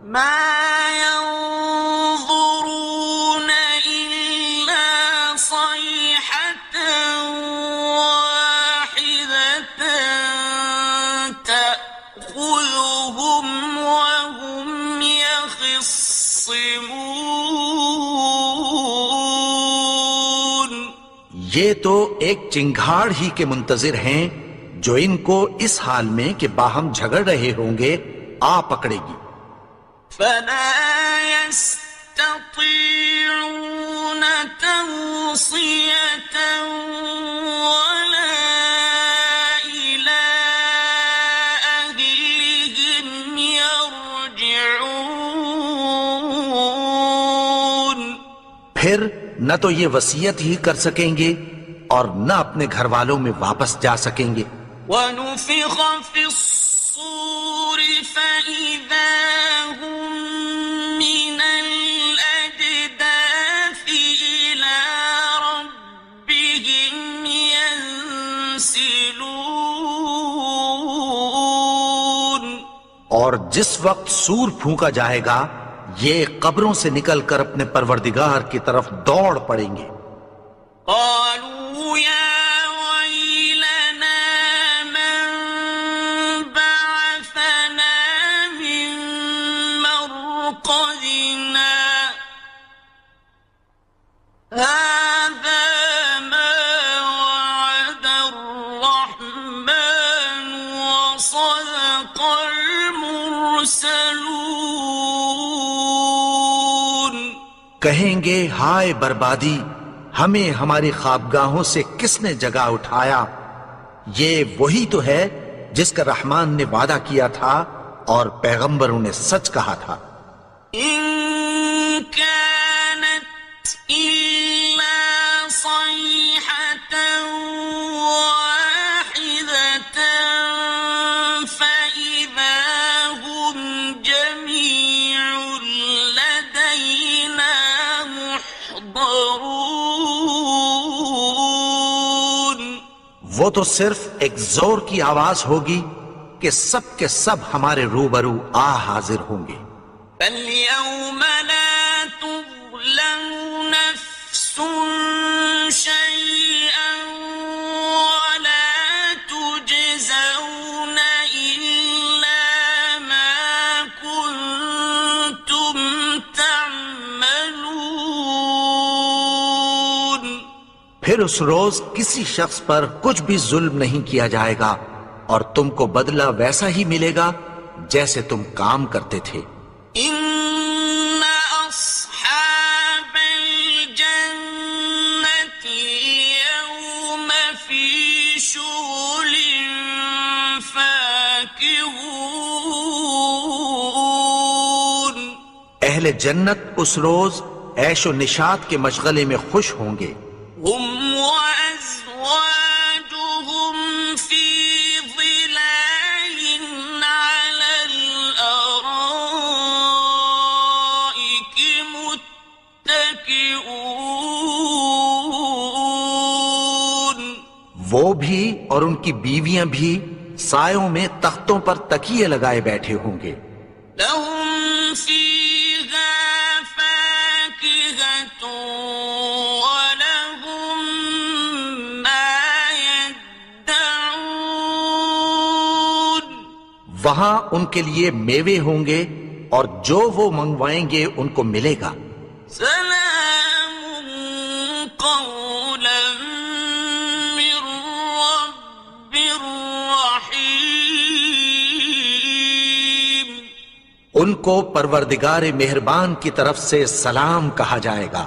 مَا يَنظُرُونَ إِلَّا یہ تو ایک چنگھاڑ ہی کے منتظر ہیں جو ان کو اس حال میں کہ باہم جھگڑ رہے ہوں گے آ پکڑے گی. فلا يستطيعون توصية ولا إلى أهلهم يرجعون. پھر نہ تو یہ وصیت ہی کر سکیں گے اور نہ اپنے گھر والوں میں واپس جا سکیں گے. ونفخ في الصور فإذا هم من الأجداث إلى ربهم ينسلون. اور جس وقت سور پھونکا جائے گا یہ قبروں سے نکل کر اپنے پروردگار کی طرف دوڑ پڑیں گے. قالوا يا ويلنا من بعثنا من مرقدنا هذا ما وعد الرحمن وصدق المرسلون. کہیں گے ہائے بربادی، ہمیں ہماری خوابگاہوں سے کس نے جگا اٹھایا؟ یہ وہی تو ہے جس کا رحمان نے وعدہ کیا تھا اور پیغمبروں نے سچ کہا تھا. إن كانت إلا صيحة واحدة فإذا هم جميع لدينا محضرون. وہ تو صرف ایک زور کی آواز ہوگی کہ سب کے سب ہمارے روبرو آ حاضر ہوں گے. فاليوم لا تظلم نفس شيئا ولا تجزون إلا ما كنتم تعملون. پھر اس روز کسی شخص پر کچھ بھی ظلم نہیں کیا جائے گا اور تم کو بدلہ ویسا ہی ملے گا جیسے تم کام کرتے تھے. إن أصحاب الجنة اليوم في شغل فاكهون. اہل جنت اس روز عیش و نشاط کے مشغلے میں خوش ہوں گے. هم وأزواجهم في ظلال على الأرائك متكئون. وہ بھی اور ان کی بیویاں بھی سایوں میں تختوں پر تکیے لگائے بیٹھے ہوں گے. لهم فيها فاكهة ولهم ما يدعون. وہاں ان کے لیے میوے ہوں گے اور جو وہ منگوائیں گے ان کو ملے گا. سلام قولا من رب رحيم. ان کو پروردگار مہربان کی طرف سے سلام کہا جائے گا.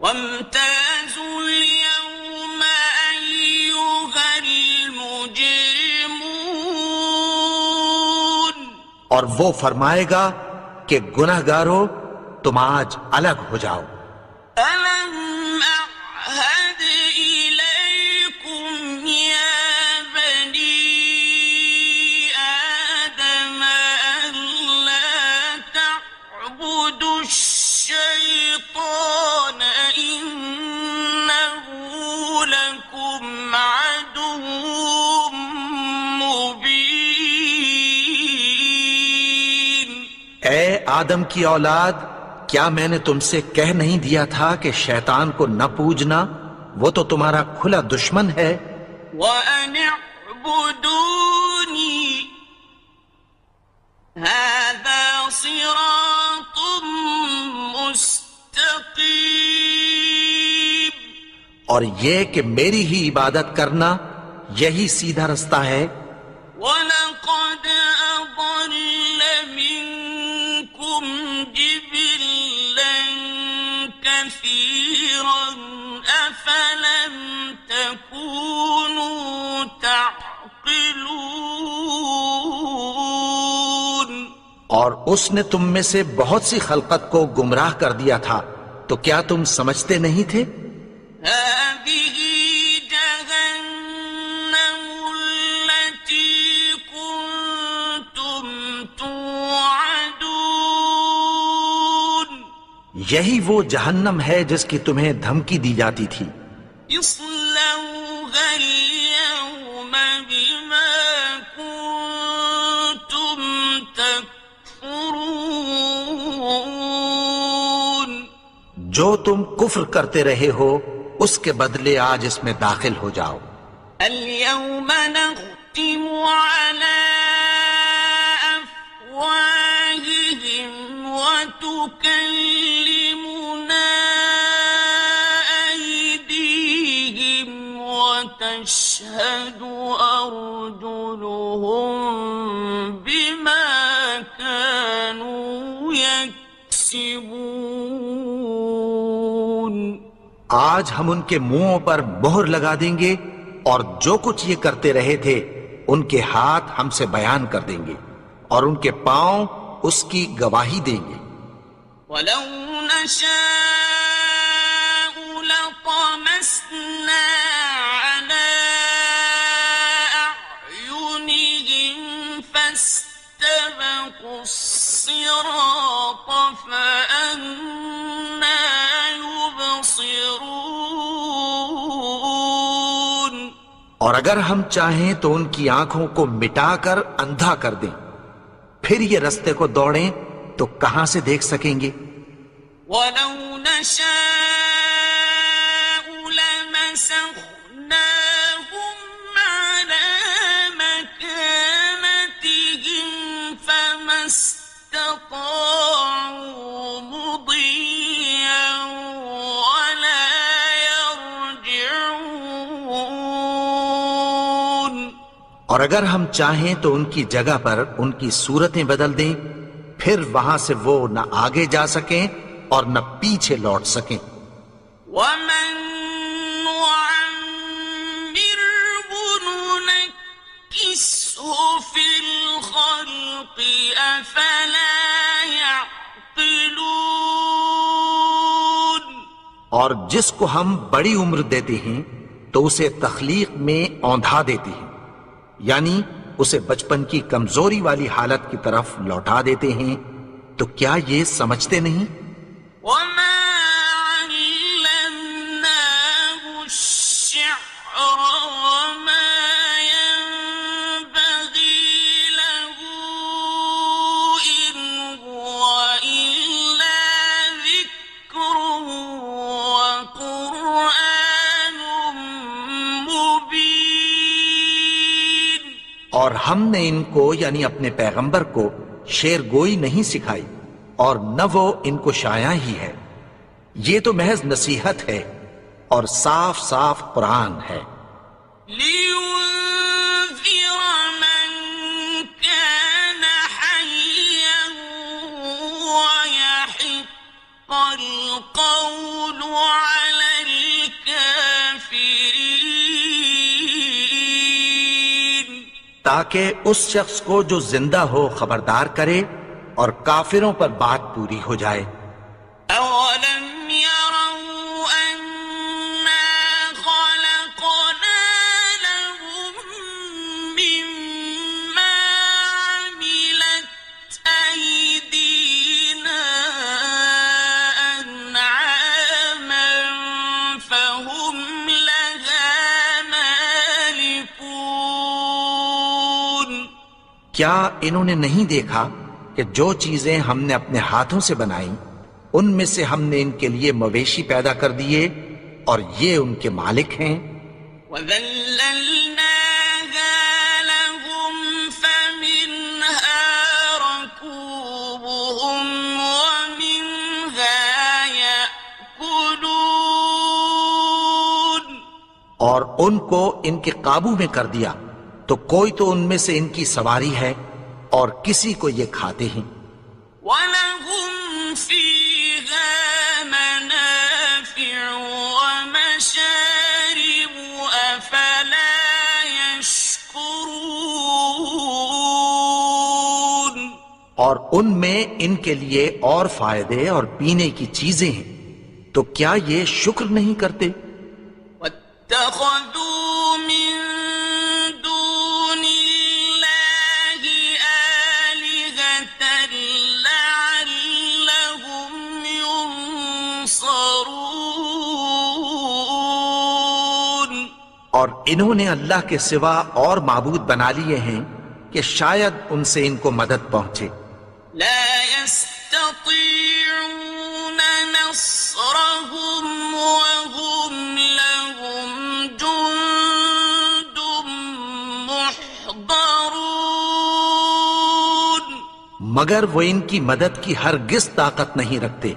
وامتازوا اليوم أيها المجرمون. اور وہ فرمائے گا کہ گنہگارو تم آج الگ ہو جاؤ. ألم أعهد إليكم يا بني آدم ألا تعبدوا الشيطان إنه لكم عدو مبين. اے آدم کی اولاد، کیا میں نے تم سے کہہ نہیں دیا تھا کہ شیطان کو نہ پوجنا؟ وہ تو تمہارا کھلا دشمن ہے. وأن اعبدوني هذا صراط مستقيم. اور یہ کہ میری ہی عبادت کرنا یہی سیدھا رستہ ہے۔ وَلَقَدْ أَضَلَّ مِنكُمْ جِبِلًّا كَثِيرًا أَفَلَمْ تَكُونُوا تَعْقِلُونَ۔ اور اس نے تم میں سے بہت سی خلقت کو گمراہ کر دیا تھا، تو کیا تم سمجھتے نہیں تھے؟ هذه جهنم التي كنتم توعدون۔ یہی وہ جہنم ہے جس کی تمہیں دھمکی دی جاتی تھی۔ اصلوها اليوم بما كنتم تكفرون۔ جو تم کفر کرتے رہے ہو اس کے بدلے آج اس میں داخل ہو جاؤ۔ اليوم نختم على أفواههم وتكلمنا أيديهم وتشهد أرجلهم بما كانوا يكسبون۔ آج ہم ان کے منہوں پر مہر لگا دیں گے اور جو کچھ یہ کرتے رہے تھے ان کے ہاتھ ہم سے بیان کر دیں گے اور ان کے پاؤں اس کی گواہی دیں گے۔ وَلَوْ نَشَاءُ لَطَمَسْنَا عَلَىٰ أَعْيُنِهِمْ فَاسْتَبَقُوا الصِّرَاطَ فَأَنَّىٰ يُبْصِرُونَ۔ اور اگر ہم چاہیں تو ان کی آنکھوں کو مٹا کر اندھا کر دیں، پھر یہ رستے کو دوڑیں تو کہاں سے دیکھ سکیں گے؟ وَلَوْ نَشَاءُ لَمَسَخْنَاهُمْ عَلَىٰ مَكَانَتِهِمْ فَمَا اسْتَطَاعُوا مُضِيًّا وَلَا يَرْجِعُونَ۔ اور اگر ہم چاہیں تو ان کی جگہ پر ان کی صورتیں بدل دیں، پھر وہاں سے وہ نہ آگے جا سکیں اور نہ پیچھے لوٹ سکیں۔ وَمَن نُّعَمِّرْهُ نُنَكِّسْهُ فِي الْخَلْقِ أَفَلَا يَعْقِلُونَ۔ اور جس کو ہم بڑی عمر دیتے ہیں تو اسے تخلیق میں اوندھا دیتے ہیں، یعنی اسے بچپن کی کمزوری والی حالت کی طرف لوٹا دیتے ہیں، تو کیا یہ سمجھتے نہیں؟ وَمَا عَلَّمْنَاهُ الشِّعْرَ وَمَا يَنبَغِي لَهُ إِنْ هُوَ إِلَّا ذِكْرٌ وَقُرْآنٌ مُبِينٌ۔ اور ہم نے ان کو یعنی اپنے پیغمبر کو شعر گوئی نہیں سکھائی اور نہ وہ ان کو شایع ہی ہے، یہ تو محض نصیحت ہے اور صاف صاف قرآن ہے۔ لِيُنذِرَ مَن كَانَ حَيًّا وَيَحِقَّ الْقَوْلُ عَلَى الْكَافِرِينَ۔ تاکہ اس شخص کو جو زندہ ہو خبردار کرے اور کافروں پر بات پوری ہو جائے۔ أَوَلَمْ يَرَوْا أَنَّا خَلَقْنَا لَهُم مِّمَّا عَمِلَتْ أَيْدِينَا أَنْعَامًا فَهُمْ لَهَا مَالِكُونَ۔ کیا انہوں نے نہیں دیکھا کہ جو چیزیں ہم نے اپنے ہاتھوں سے بنائیں ان میں سے ہم نے ان کے لیے مویشی پیدا کر دیے اور یہ ان کے مالک ہیں۔ وَذَلَّلْنَاهَا لَهُمْ فَمِنْهَا رَكُوبُهُمْ وَمِنْهَا يَأْكُلُونَ۔ اور ان کو ان کے قابو میں کر دیا تو کوئی تو ان میں سے ان کی سواری ہے اور کسی کو یہ کھاتے ہیں. وَلَهُمْ فِيهَا مَنَافِعُ وَمَشَارِبُ أَفَلَا يَشْكُرُونَ. اور ان میں ان کے لیے اور فائدے اور پینے کی چیزیں ہیں، تو کیا یہ شکر نہیں کرتے؟ وَاتَّخَذُوا مِن دُونِ اللَّهِ آلِهَةً لَعَلَّهُمْ يُنصَرُونَ. اور انہوں نے اللہ کے سوا اور معبود بنا لیے ہیں کہ شاید ان سے ان کو مدد پہنچے. لا يستطيعون نصرهم وهم لهم جند محضرون. مگر وہ ان کی مدد کی ہرگز طاقت نہیں رکھتے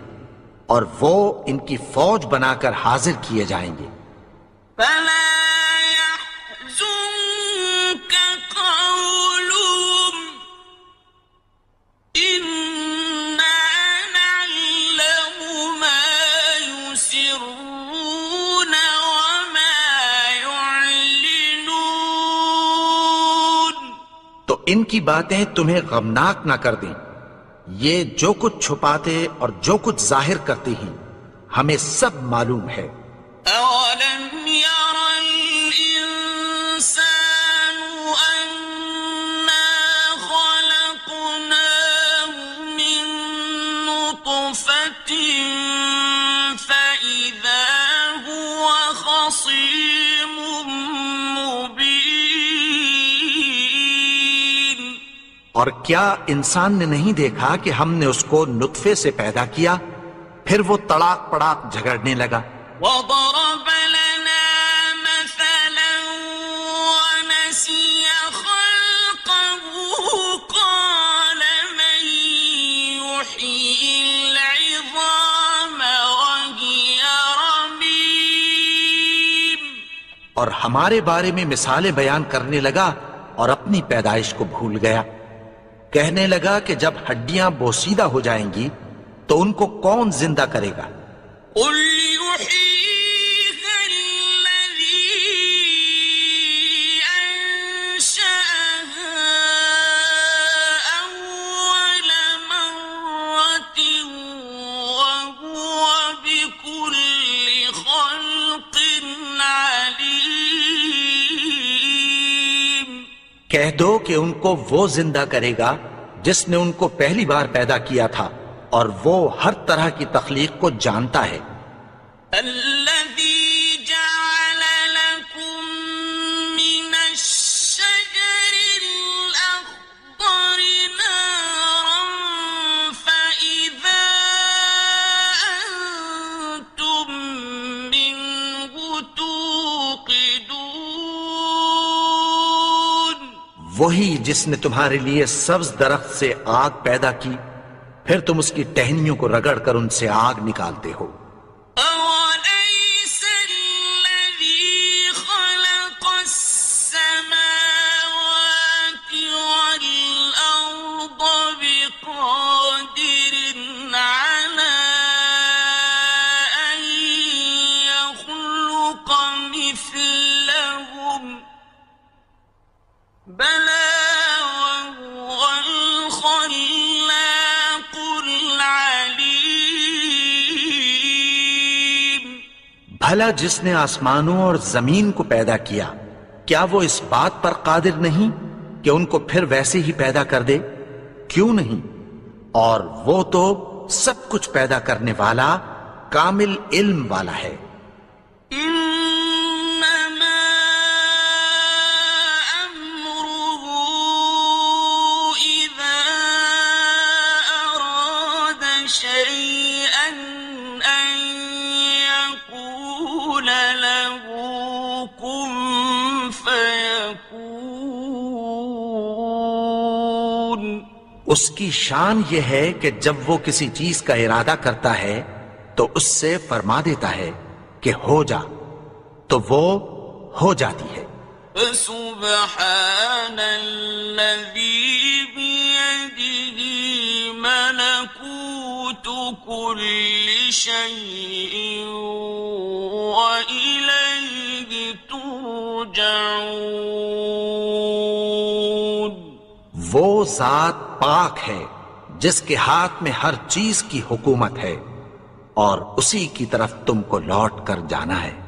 اور وہ ان کی فوج بنا کر حاضر کیے جائیں گے. فلا يحزنك قولهم إنا نعلم ما يسرون وما يعلنون. تو ان کی باتیں تمہیں غمناک نہ کر دیں. یہ جو کچھ چھپاتے اور جو کچھ ظاہر کرتے ہیں ہمیں سب معلوم ہے. أولم ير الإنسان أنا خلقناه من نطفة فإذا هو خصيم مبين. اور کیا انسان نے نہیں دیکھا کہ ہم نے اس کو نطفے سے پیدا کیا پھر وہ تڑاک پڑاک جھگڑنے لگا. وضرب لنا مثلا ونسي خلقه قال من يحيي العظام وهي رميم. اور ہمارے بارے میں مثالیں بیان کرنے لگا اور اپنی پیدائش کو بھول گیا. کہنے لگا کہ جب ہڈیاں بوسیدہ ہو جائیں گی تو ان کو کون زندہ کرے گا؟ قل يحييها الذي أنشأها أول مرة وهو بكل خلق عليم. کہہ دو کہ ان کو وہ زندہ کرے گا جس نے ان کو پہلی بار پیدا کیا تھا اور وہ ہر طرح کی تخلیق کو جانتا ہے. الذي جعل لكم من الشجر الأخضر نارا فإذا أنتم منه توقدون. وہی جس نے تمہارے لیے سبز درخت سے آگ پیدا کی پھر تم اس کی ٹہنیوں کو رگڑ کر ان سے آگ نکالتے ہو. أوليس الذي خلق السماوات والأرض بقادر على أن يخلق مثلهم بلى وهو الخلاق العليم. بھلا جس نے آسمانوں اور زمین کو پیدا کیا کیا وہ اس بات پر قادر نہیں کہ ان کو پھر ویسے ہی پیدا کر دے؟ کیوں نہیں؟ اور وہ تو سب کچھ پیدا کرنے والا کامل علم والا ہے. إنما أمره إذا أراد شيئا أن يقول له كن فيكون. اس کی شان یہ ہے کہ جب وہ کسی چیز کا ارادہ کرتا ہے تو اس سے فرما دیتا ہے کہ ہو جا، تو وہ ہو جاتی ہے۔ فسبحان الذي بيده ملكوت كل شيء وإليه ترجعون۔ وہ ذات پاک ہے جس کے ہاتھ میں ہر چیز کی حکومت ہے اور اسی کی طرف تم کو لوٹ کر جانا ہے۔